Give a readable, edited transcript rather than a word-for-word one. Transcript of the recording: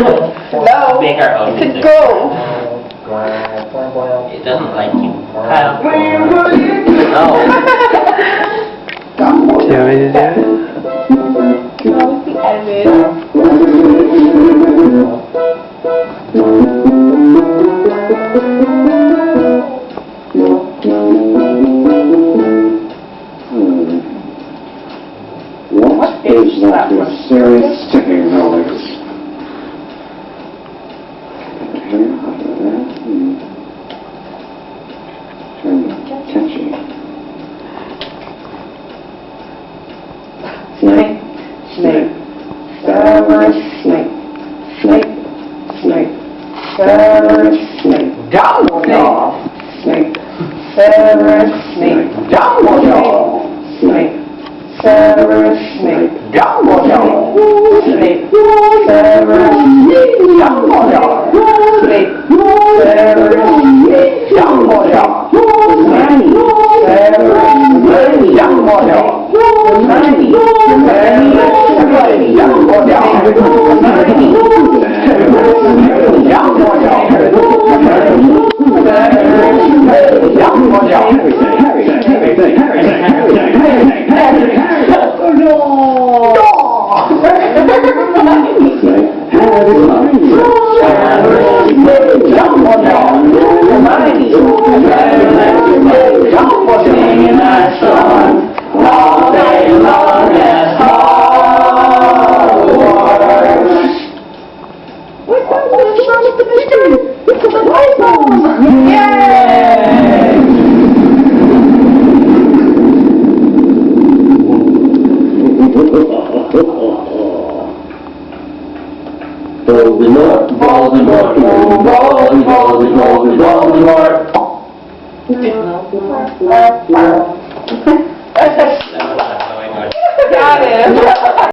Hello? Make our own To music. go. It doesn't like you. No. Do you want me to do it? Obviously edit. What is that mysterious ticking noise? Catchy. Snake, snake, Severus Snape, snake, snake, Severus Snape, Dumbledore. snake, Severus Snape, Dumbledore. snake, Severus Snape, Dumbledore. snake, Severus Dumbledore. Snape, Severus Dumbledore. Hermione, Severus Dumbledore. Hermione, Voldemort, Voldemort, Voldemort, Voldemort. Got it.